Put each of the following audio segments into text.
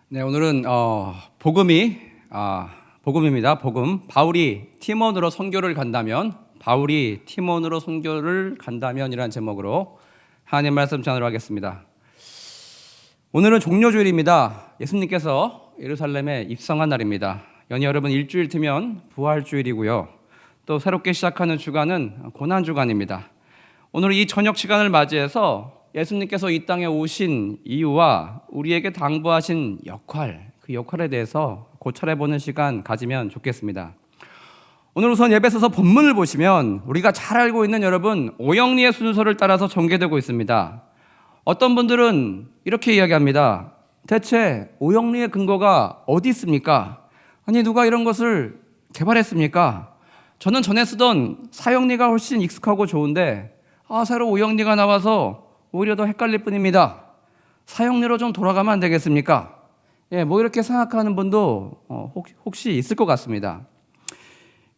네, 오늘은 복음입니다. 복음. 바울이 티몬으로 선교를 간다면이라는 제목으로 하나님 말씀 전하도록 하겠습니다. 오늘은 종료주일입니다. 예수님께서 예루살렘에 입성한 날입니다. 연히 여러분 일주일 뒤면 부활주일이고요. 또 새롭게 시작하는 주간은 고난주간입니다. 오늘 이 저녁 시간을 맞이해서 예수님께서 이 땅에 오신 이유와 우리에게 당부하신 역할, 그 역할에 대해서 고찰해보는 시간 가지면 좋겠습니다. 오늘 우선 에베소서 본문을 보시면 우리가 잘 알고 있는 여러분 오영리의 순서를 따라서 전개되고 있습니다. 어떤 분들은 이렇게 이야기합니다. 대체 오영리의 근거가 어디 있습니까? 아니 누가 이런 것을 개발했습니까? 저는 전에 쓰던 사영리가 훨씬 익숙하고 좋은데 새로 오영리가 나와서 오히려 더 헷갈릴 뿐입니다. 사형리로 좀 돌아가면 안 되겠습니까? 뭐 이렇게 생각하는 분도 혹시 있을 것 같습니다.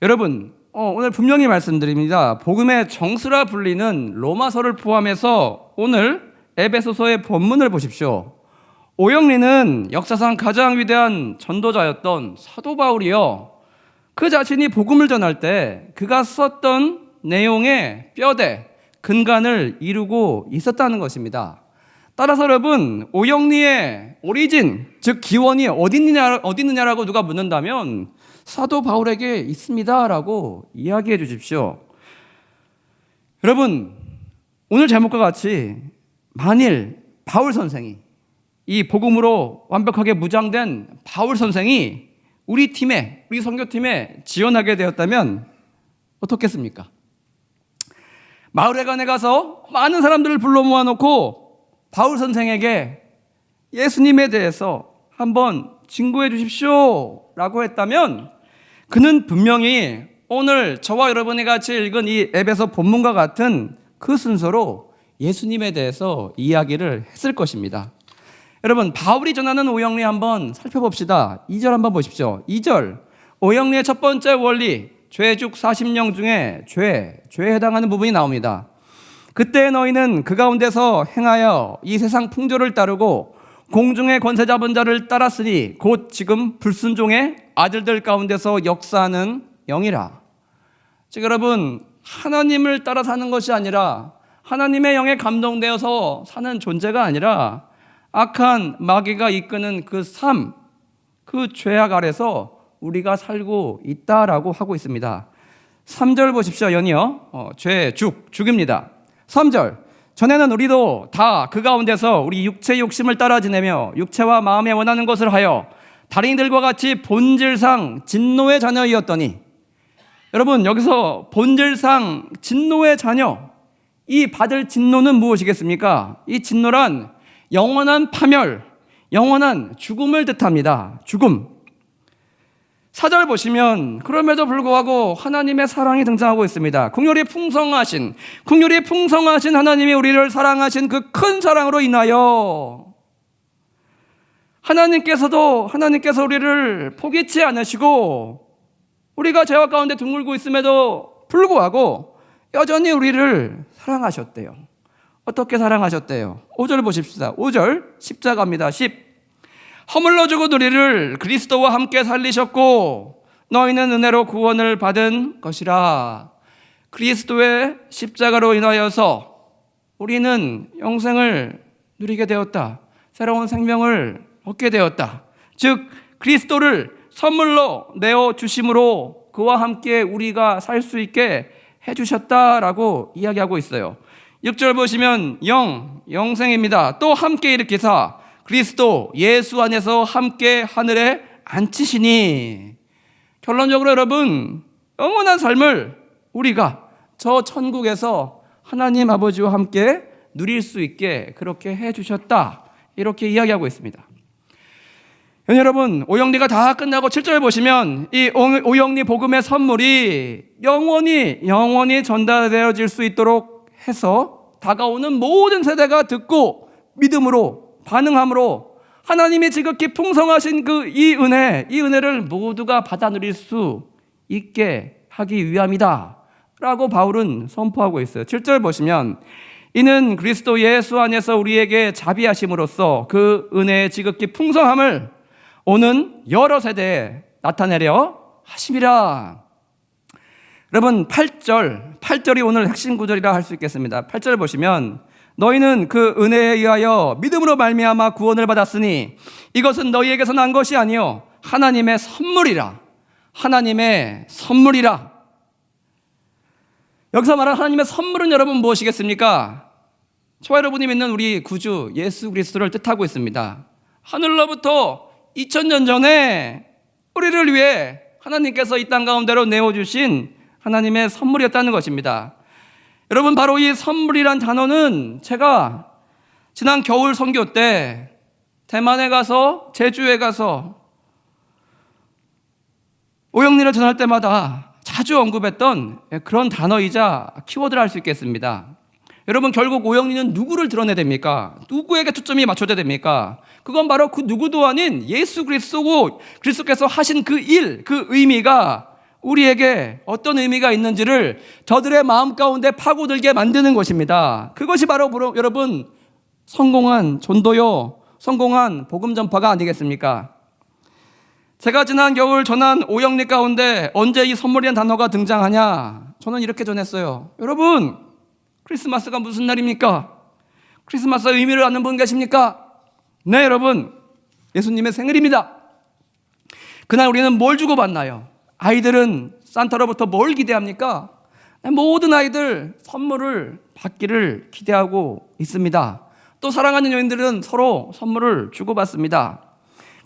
여러분, 오늘 분명히 말씀드립니다. 복음의 정수라 불리는 로마서를 포함해서 오늘 에베소서의 본문을 보십시오. 오영리는 역사상 가장 위대한 전도자였던 사도 바울이요. 그 자신이 복음을 전할 때 그가 썼던 내용의 뼈대, 근간을 이루고 있었다는 것입니다. 따라서 여러분 오영리의 오리진, 즉 기원이 어디 있느냐라고 누가 묻는다면 사도 바울에게 있습니다라고 이야기해 주십시오. 여러분 오늘 제목과 같이 만일 바울 선생이 이 복음으로 완벽하게 무장된 바울 선생이 우리 선교팀에 지원하게 되었다면 어떻겠습니까? 마을회관에 가서 많은 사람들을 불러 모아놓고 바울 선생에게 예수님에 대해서 한번 증거해 주십시오 라고 했다면 그는 분명히 오늘 저와 여러분이 같이 읽은 이 에베소 본문과 같은 그 순서로 예수님에 대해서 이야기를 했을 것입니다. 여러분 바울이 전하는 오영리 한번 살펴봅시다. 2절 한번 보십시오. 2절 오영리의 첫 번째 원리, 죄죽 40령 중에 죄에 해당하는 부분이 나옵니다. 그때 너희는 그 가운데서 행하여 이 세상 풍조를 따르고 공중의 권세 잡은 자를 따랐으니 곧 지금 불순종의 아들들 가운데서 역사하는 영이라. 즉 여러분 하나님을 따라 사는 것이 아니라 하나님의 영에 감동되어서 사는 존재가 아니라 악한 마귀가 이끄는 그 삶, 그 죄악 아래서 우리가 살고 있다라고 하고 있습니다. 3절 보십시오. 연이어 죽입니다. 3절 전에는 우리도 다 그 가운데서 우리 육체의 욕심을 따라 지내며 육체와 마음에 원하는 것을 하여 다른이들과 같이 본질상 진노의 자녀이었더니, 여러분 여기서 본질상 진노의 자녀, 이 받을 진노는 무엇이겠습니까? 이 진노란 영원한 파멸, 영원한 죽음을 뜻합니다. 죽음. 4절 보시면 그럼에도 불구하고 하나님의 사랑이 등장하고 있습니다. 국률이 풍성하신 하나님이 우리를 사랑하신 그 큰 사랑으로 인하여 하나님께서 우리를 포기치 않으시고 우리가 죄악 가운데 둥글고 있음에도 불구하고 여전히 우리를 사랑하셨대요. 어떻게 사랑하셨대요? 5절 보십시다. 5절 십자가입니다. 10. 허물로 죽은 우리를 그리스도와 함께 살리셨고 너희는 은혜로 구원을 받은 것이라. 그리스도의 십자가로 인하여서 우리는 영생을 누리게 되었다. 새로운 생명을 얻게 되었다. 즉 그리스도를 선물로 내어주심으로 그와 함께 우리가 살 수 있게 해주셨다라고 이야기하고 있어요. 6절 보시면 영생입니다. 또 함께 일으키사 그리스도 예수 안에서 함께 하늘에 앉히시니. 결론적으로 여러분 영원한 삶을 우리가 저 천국에서 하나님 아버지와 함께 누릴 수 있게 그렇게 해주셨다, 이렇게 이야기하고 있습니다. 여러분 오영리가 다 끝나고 7절 보시면 이 오영리 복음의 선물이 영원히 전달되어질 수 있도록 해서 다가오는 모든 세대가 듣고 믿음으로 반응함으로 하나님이 지극히 풍성하신 이 은혜를 모두가 받아 누릴 수 있게 하기 위함이다 라고 바울은 선포하고 있어요. 7절 보시면 이는 그리스도 예수 안에서 우리에게 자비하심으로써 그 은혜의 지극히 풍성함을 오는 여러 세대에 나타내려 하심이라. 여러분 8절이 오늘 핵심 구절이라 할 수 있겠습니다. 8절 보시면 너희는 그 은혜에 의하여 믿음으로 말미암아 구원을 받았으니 이것은 너희에게서 난 것이 아니요 하나님의 선물이라. 하나님의 선물이라. 여기서 말하는 하나님의 선물은 여러분 무엇이겠습니까? 저와 여러분이 믿는 우리 구주 예수 그리스도를 뜻하고 있습니다. 하늘로부터 2000년 전에 우리를 위해 하나님께서 이 땅 가운데로 내어주신 하나님의 선물이었다는 것입니다. 여러분 바로 이 선물이란 단어는 제가 지난 겨울 선교 때 대만에 가서 제주에 가서 오영리를 전할 때마다 자주 언급했던 그런 단어이자 키워드를 할 수 있겠습니다. 여러분 결국 오영리는 누구를 드러내야 됩니까? 누구에게 초점이 맞춰져야 됩니까? 그건 바로 그 누구도 아닌 예수 그리스도고 그리스도께서 하신 그 일, 그 의미가 우리에게 어떤 의미가 있는지를 저들의 마음 가운데 파고들게 만드는 것입니다. 그것이 바로 여러분 성공한 전도요, 성공한 복음 전파가 아니겠습니까? 제가 지난 겨울 전한 오영리 가운데 언제 이 선물이라는 단어가 등장하냐? 저는 이렇게 전했어요. 여러분 크리스마스가 무슨 날입니까? 크리스마스 의미를 아는 분 계십니까? 네, 여러분 예수님의 생일입니다. 그날 우리는 뭘 주고받나요? 아이들은 산타로부터 뭘 기대합니까? 모든 아이들 선물을 받기를 기대하고 있습니다. 또 사랑하는 연인들은 서로 선물을 주고받습니다.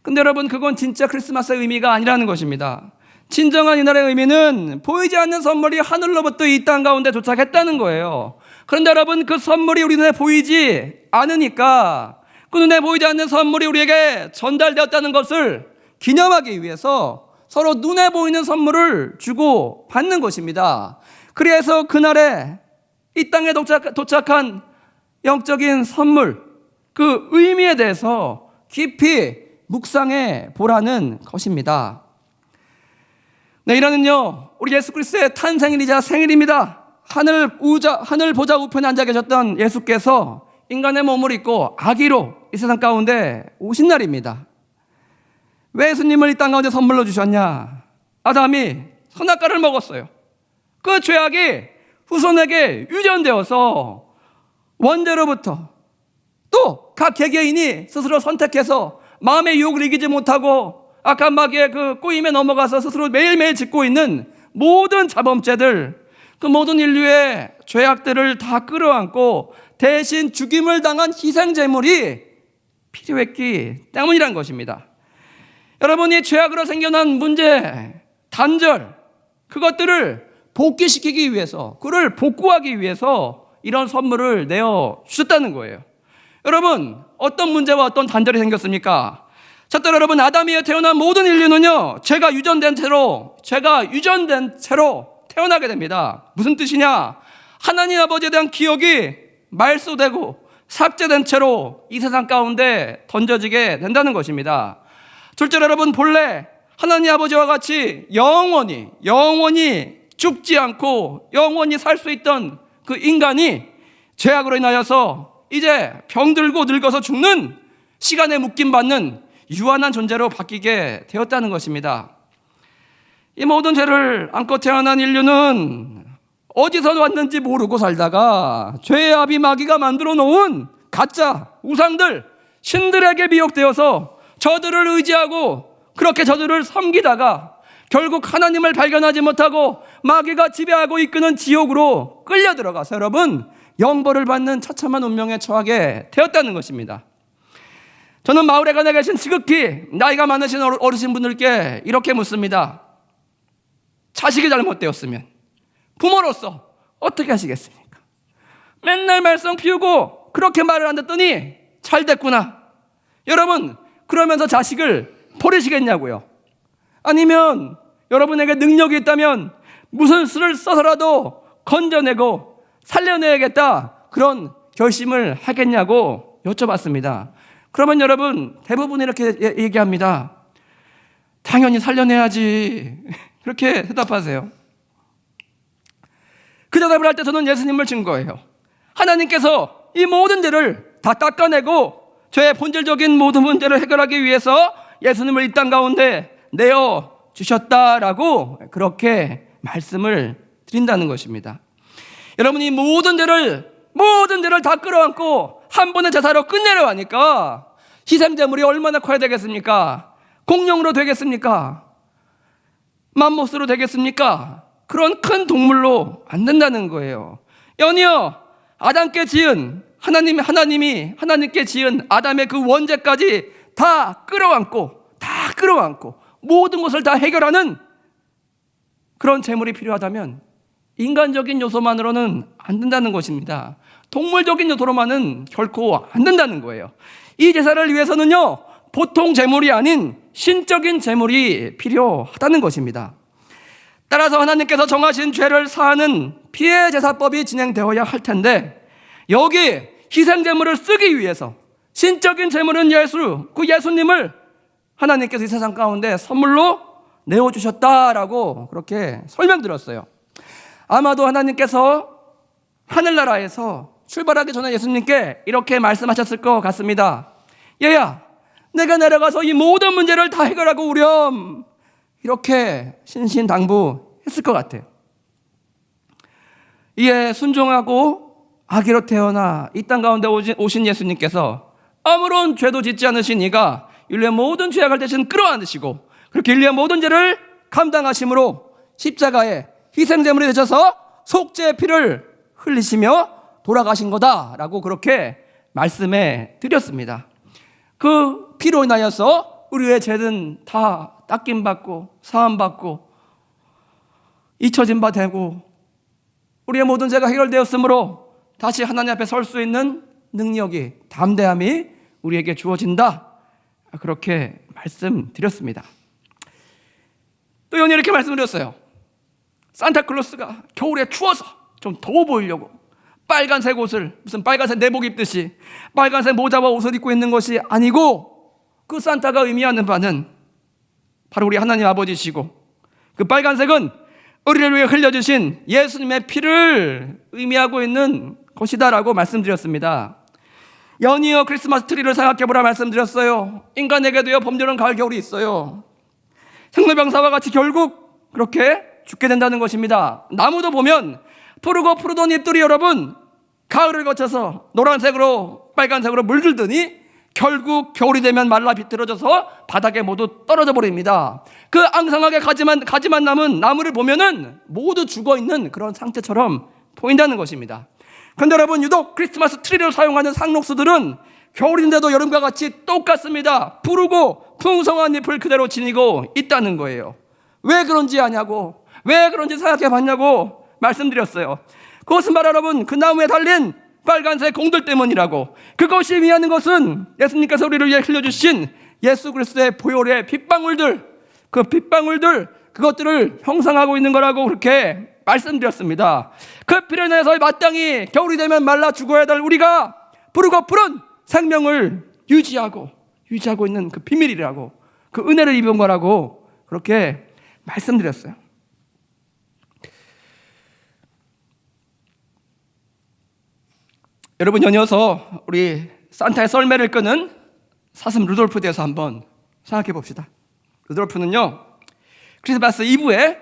근데 여러분 그건 진짜 크리스마스의 의미가 아니라는 것입니다. 진정한 이날의 의미는 보이지 않는 선물이 하늘로부터 이 땅 가운데 도착했다는 거예요. 그런데 여러분 그 선물이 우리 눈에 보이지 않으니까 그 눈에 보이지 않는 선물이 우리에게 전달되었다는 것을 기념하기 위해서 서로 눈에 보이는 선물을 주고 받는 것입니다. 그래서 그날에 이 땅에 도착한 영적인 선물, 그 의미에 대해서 깊이 묵상해 보라는 것입니다. 내일은요 우리 예수 그리스도의 탄생일이자 생일입니다. 하늘 보좌 우편에 앉아 계셨던 예수께서 인간의 몸을 입고 아기로 이 세상 가운데 오신 날입니다. 왜 예수님을 이 땅 가운데 선물로 주셨냐? 아담이 선악과를 먹었어요. 그 죄악이 후손에게 유전되어서 원죄로부터 또 각 개개인이 스스로 선택해서 마음의 유혹을 이기지 못하고 악한 마귀의 그 꼬임에 넘어가서 스스로 매일매일 짓고 있는 모든 자범죄들, 그 모든 인류의 죄악들을 다 끌어안고 대신 죽임을 당한 희생제물이 필요했기 때문이란 것입니다. 여러분이 죄악으로 생겨난 문제, 단절, 그것들을 복귀시키기 위해서, 그를 복구하기 위해서 이런 선물을 내어 주셨다는 거예요. 여러분 어떤 문제와 어떤 단절이 생겼습니까? 첫째로 여러분 아담이에 태어난 모든 인류는요 죄가 유전된 채로 태어나게 됩니다. 무슨 뜻이냐? 하나님 아버지에 대한 기억이 말소되고 삭제된 채로 이 세상 가운데 던져지게 된다는 것입니다. 둘째로 여러분 본래 하나님 아버지와 같이 영원히 죽지 않고 영원히 살 수 있던 그 인간이 죄악으로 인하여서 이제 병들고 늙어서 죽는 시간에 묶임받는 유한한 존재로 바뀌게 되었다는 것입니다. 이 모든 죄를 안고 태어난 인류는 어디서 왔는지 모르고 살다가 죄의 아비 마귀가 만들어 놓은 가짜 우상들, 신들에게 미혹되어서 저들을 의지하고 그렇게 저들을 섬기다가 결국 하나님을 발견하지 못하고 마귀가 지배하고 이끄는 지옥으로 끌려 들어가서 여러분 영벌을 받는 처참한 운명에 처하게 되었다는 것입니다. 저는 마을에 가나 계신 지극히 나이가 많으신 어르신분들께 이렇게 묻습니다. 자식이 잘못되었으면 부모로서 어떻게 하시겠습니까? 맨날 말썽 피우고 그렇게 말을 안 듣더니 잘 됐구나. 여러분 그러면서 자식을 버리시겠냐고요? 아니면 여러분에게 능력이 있다면 무슨 수를 써서라도 건져내고 살려내야겠다 그런 결심을 하겠냐고 여쭤봤습니다. 그러면 여러분 대부분 이렇게 얘기합니다. 당연히 살려내야지. 이렇게 대답하세요. 그 대답을 할 때 저는 예수님을 증거해요. 하나님께서 이 모든 죄를 다 닦아내고 죄의 본질적인 모든 문제를 해결하기 위해서 예수님을 이 땅 가운데 내어 주셨다라고 그렇게 말씀을 드린다는 것입니다. 여러분이 모든 죄를 다 끌어안고 한 번의 제사로 끝내려 하니까 희생제물이 얼마나 커야 되겠습니까? 공룡으로 되겠습니까? 맘모스로 되겠습니까? 그런 큰 동물로 안 된다는 거예요. 연이어 아담께 지은 하나님께 지은 아담의 그 원죄까지 다 끌어안고 모든 것을 다 해결하는 그런 제물이 필요하다면 인간적인 요소만으로는 안 된다는 것입니다. 동물적인 요소로만은 결코 안 된다는 거예요. 이 제사를 위해서는요, 보통 제물이 아닌 신적인 제물이 필요하다는 것입니다. 따라서 하나님께서 정하신 죄를 사하는 피해 제사법이 진행되어야 할 텐데, 여기 희생 제물을 쓰기 위해서 신적인 제물은 그 예수님을 하나님께서 이 세상 가운데 선물로 내어주셨다라고 그렇게 설명드렸어요. 아마도 하나님께서 하늘나라에서 출발하기 전에 예수님께 이렇게 말씀하셨을 것 같습니다. 얘야, 내가 내려가서 이 모든 문제를 다 해결하고 오렴. 이렇게 신신당부했을 것 같아요. 이에 순종하고 아기로 태어나 이 땅 가운데 오신 예수님께서 아무런 죄도 짓지 않으신 이가 인류의 모든 죄악을 대신 끌어안으시고 그렇게 인류의 모든 죄를 감당하심으로 십자가에 희생제물이 되셔서 속죄의 피를 흘리시며 돌아가신 거다라고 그렇게 말씀해 드렸습니다. 그 피로 인하여서 우리의 죄는 다 닦임받고 사함받고 잊혀진 바 되고 우리의 모든 죄가 해결되었으므로 다시 하나님 앞에 설 수 있는 능력이, 담대함이 우리에게 주어진다, 그렇게 말씀드렸습니다. 또 연이 이렇게 말씀드렸어요. 산타클로스가 겨울에 추워서 좀 더워 보이려고 빨간색 옷을, 무슨 빨간색 내복 입듯이 빨간색 모자와 옷을 입고 있는 것이 아니고, 그 산타가 의미하는 바는 바로 우리 하나님 아버지시고, 그 빨간색은 우리를 위해 흘려주신 예수님의 피를 의미하고 있는 것이다라고 말씀드렸습니다. 연이어 크리스마스 트리를 생각해보라 말씀드렸어요. 인간에게도요, 봄, 여름, 가을, 겨울이 있어요. 생로병사와 같이 결국 그렇게 죽게 된다는 것입니다. 나무도 보면 푸르고 푸르던 잎들이 여러분 가을을 거쳐서 노란색으로 빨간색으로 물들더니 결국 겨울이 되면 말라 비틀어져서 바닥에 모두 떨어져 버립니다. 그 앙상하게 가지만 남은 나무를 보면은 모두 죽어있는 그런 상태처럼 보인다는 것입니다. 그런데 여러분, 유독 크리스마스 트리를 사용하는 상록수들은 겨울인데도 여름과 같이 똑같습니다. 푸르고 풍성한 잎을 그대로 지니고 있다는 거예요. 왜 그런지 아냐고, 왜 그런지 생각해 봤냐고 말씀드렸어요. 그것은 바로 여러분, 그 나무에 달린 빨간색 공들 때문이라고. 그것이 의미하는 것은 예수님께서 우리를 위해 흘려주신 예수 그리스도의 보혈의 핏방울들, 그 핏방울들, 그것들을 형상하고 있는 거라고 그렇게 말씀드렸습니다. 그 피를 내서 마땅히 겨울이 되면 말라 죽어야 될 우리가 푸르고 푸른 생명을 유지하고 있는 그 비밀이라고, 그 은혜를 입은 거라고 그렇게 말씀드렸어요. 여러분, 연이어서 우리 산타의 썰매를 끄는 사슴 루돌프에 대해서 한번 생각해 봅시다. 루돌프는요, 크리스마스 이브에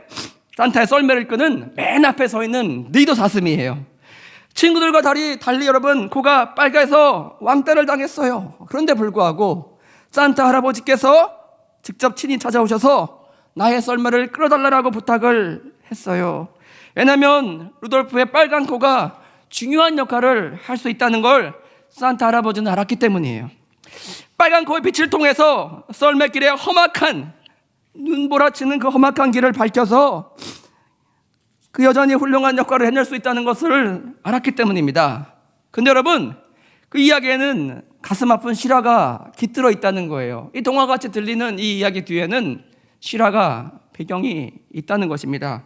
산타의 썰매를 끄는 맨 앞에 서 있는 리더 사슴이에요. 친구들과 달리 여러분, 코가 빨개서 왕따를 당했어요. 그런데 불구하고 산타 할아버지께서 직접 친히 찾아오셔서 나의 썰매를 끌어달라고 부탁을 했어요. 왜냐하면 루돌프의 빨간 코가 중요한 역할을 할 수 있다는 걸 산타 할아버지는 알았기 때문이에요. 빨간 코의 빛을 통해서 썰매길의 험악한, 눈보라치는 그 험악한 길을 밝혀서 그 여전히 훌륭한 역할을 해낼 수 있다는 것을 알았기 때문입니다. 근데 여러분, 그 이야기에는 가슴 아픈 실화가 깃들어 있다는 거예요. 이 동화같이 들리는 이 이야기 뒤에는 실화가, 배경이 있다는 것입니다.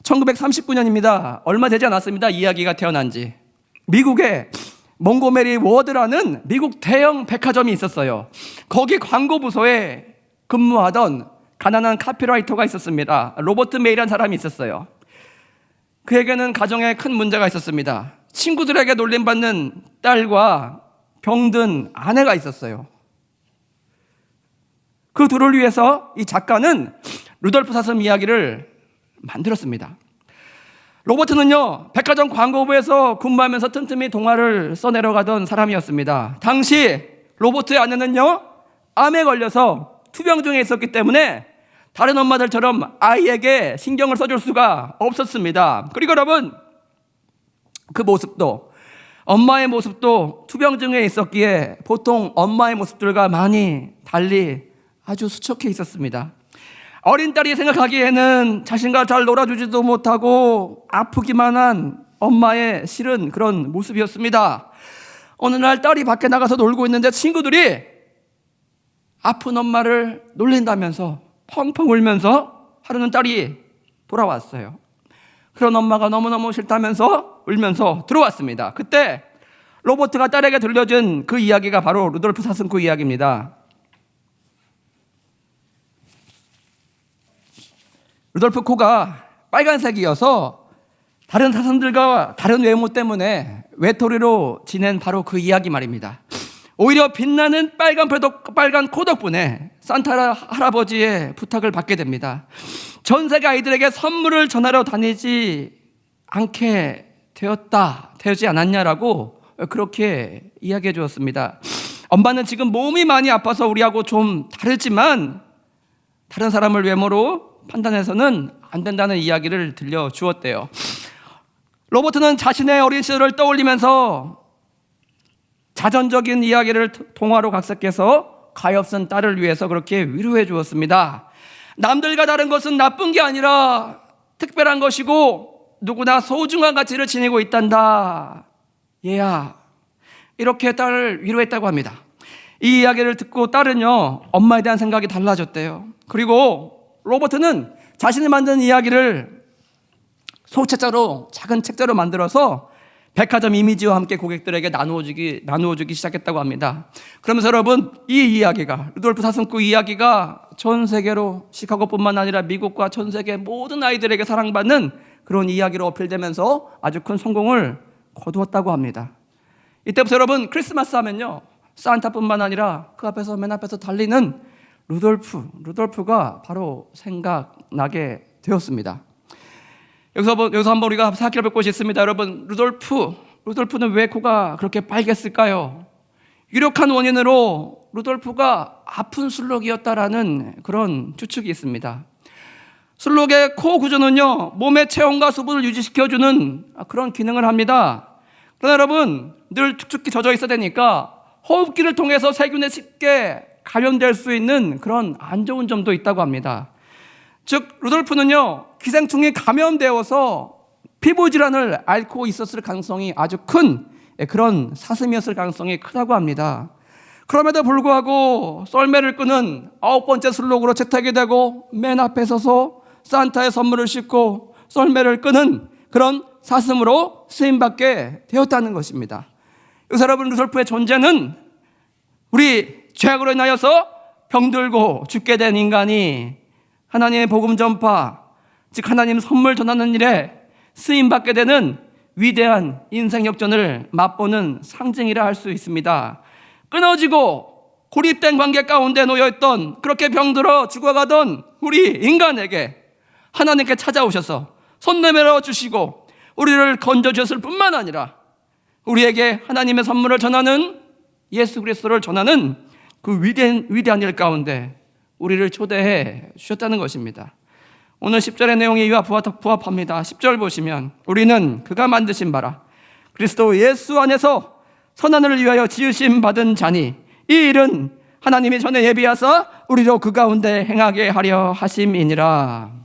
1939년입니다. 얼마 되지 않았습니다. 이 이야기가 태어난 지. 미국에 몽고메리 워드라는 미국 대형 백화점이 있었어요. 거기 광고 부서에 근무하던 가난한 카피라이터가 있었습니다. 로버트 메이라는 사람이 있었어요. 그에게는 가정에 큰 문제가 있었습니다. 친구들에게 놀림받는 딸과 병든 아내가 있었어요. 그 둘을 위해서 이 작가는 루돌프 사슴 이야기를 만들었습니다. 로버트는요, 백화점 광고부에서 근무하면서 틈틈이 동화를 써내려가던 사람이었습니다. 당시 로버트의 아내는요, 암에 걸려서 투병중에 있었기 때문에 다른 엄마들처럼 아이에게 신경을 써줄 수가 없었습니다. 그리고 여러분, 그 모습도, 엄마의 모습도 투병중에 있었기에 보통 엄마의 모습들과 많이 달리 아주 수척해 있었습니다. 어린 딸이 생각하기에는 자신과 잘 놀아주지도 못하고 아프기만 한 엄마의 싫은 그런 모습이었습니다. 어느 날 딸이 밖에 나가서 놀고 있는데 친구들이 아픈 엄마를 놀린다면서 펑펑 울면서 하루는 딸이 돌아왔어요. 그런 엄마가 너무너무 싫다면서 울면서 들어왔습니다. 그때 로버트가 딸에게 들려준 그 이야기가 바로 루돌프 사슴꾼 이야기입니다. 루돌프 코가 빨간색이어서 다른 사슴들과 다른 외모 때문에 외톨이로 지낸 바로 그 이야기 말입니다. 오히려 빛나는 빨간 코 덕분에 산타 할아버지의 부탁을 받게 됩니다. 전 세계 아이들에게 선물을 전하러 다니지 않게 되지 않았냐라고 그렇게 이야기해 주었습니다. 엄마는 지금 몸이 많이 아파서 우리하고 좀 다르지만 다른 사람을 외모로 판단해서는 안 된다는 이야기를 들려주었대요. 로버트는 자신의 어린 시절을 떠올리면서 자전적인 이야기를 동화로 각색해서 가엾은 딸을 위해서 그렇게 위로해 주었습니다. 남들과 다른 것은 나쁜 게 아니라 특별한 것이고 누구나 소중한 가치를 지니고 있단다. 얘야, 이렇게 딸을 위로했다고 합니다. 이 이야기를 듣고 딸은요, 엄마에 대한 생각이 달라졌대요. 그리고 로버트는 자신이 만든 이야기를 소책자로, 작은 책자로 만들어서 백화점 이미지와 함께 고객들에게 나누어주기 시작했다고 합니다. 그러면서 여러분, 이 이야기가, 루돌프 사슴꾼 이야기가 전 세계로, 시카고뿐만 아니라 미국과 전 세계 모든 아이들에게 사랑받는 그런 이야기로 어필되면서 아주 큰 성공을 거두었다고 합니다. 이때부터 여러분, 크리스마스 하면요, 산타뿐만 아니라 그 앞에서 맨 앞에서 달리는 루돌프가 바로 생각나게 되었습니다. 여기서 한번 우리가 생각해 볼 것이 있습니다. 여러분, 루돌프는 왜 코가 그렇게 빨갰을까요? 유력한 원인으로 루돌프가 아픈 술록이었다라는 그런 추측이 있습니다. 술록의 코 구조는요, 몸의 체온과 수분을 유지시켜주는 그런 기능을 합니다. 그러나 여러분, 늘 축축히 젖어 있어야 되니까 호흡기를 통해서 세균에 쉽게 감염될 수 있는 그런 안 좋은 점도 있다고 합니다. 즉, 루돌프는요, 기생충이 감염되어서 피부 질환을 앓고 있었을 가능성이 아주 큰 그런 사슴이었을 가능성이 크다고 합니다. 그럼에도 불구하고 썰매를 끄는 9번째 술록으로 채택이 되고 맨 앞에 서서 산타의 선물을 싣고 썰매를 끄는 그런 사슴으로 쓰임받게 되었다는 것입니다. 여기서 여러분, 루돌프의 존재는 우리 죄악으로 인하여서 병들고 죽게 된 인간이 하나님의 복음 전파, 즉 하나님 선물 전하는 일에 쓰임받게 되는 위대한 인생 역전을 맛보는 상징이라 할 수 있습니다. 끊어지고 고립된 관계 가운데 놓여있던, 그렇게 병들어 죽어가던 우리 인간에게 하나님께 찾아오셔서 손 내밀어 주시고 우리를 건져주셨을 뿐만 아니라 우리에게 하나님의 선물을 전하는, 예수 그리스도를 전하는 그 위대한 일 가운데 우리를 초대해 주셨다는 것입니다. 오늘 10절의 내용이 이와 부합합니다. 10절 보시면, 우리는 그가 만드신 바라 그리스도 예수 안에서 선한을 위하여 지으심 받은 자니 이 일은 하나님이 전에 예비하사 우리로 그 가운데 행하게 하려 하심이니라.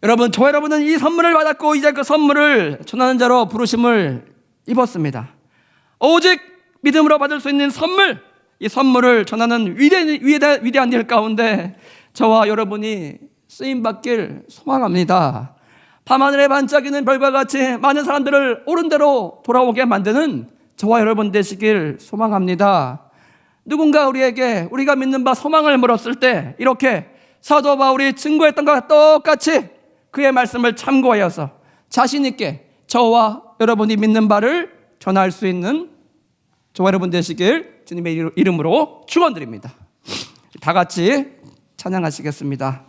여러분, 저 여러분은 이 선물을 받았고 이제 그 선물을 전하는 자로 부르심을 입었습니다. 오직 믿음으로 받을 수 있는 선물, 이 선물을 전하는 위대한 일 가운데 저와 여러분이 쓰임받길 소망합니다. 밤하늘에 반짝이는 별과 같이 많은 사람들을 옳은 대로 돌아오게 만드는 저와 여러분 되시길 소망합니다. 누군가 우리에게 우리가 믿는 바 소망을 물었을 때 이렇게 사도 바울이 증거했던 것과 똑같이 그의 말씀을 참고하여서 자신 있게 저와 여러분이 믿는 바를 전할 수 있는 저와 여러분 되시길 주님의 이름으로 축원드립니다. 다 같이 찬양하시겠습니다.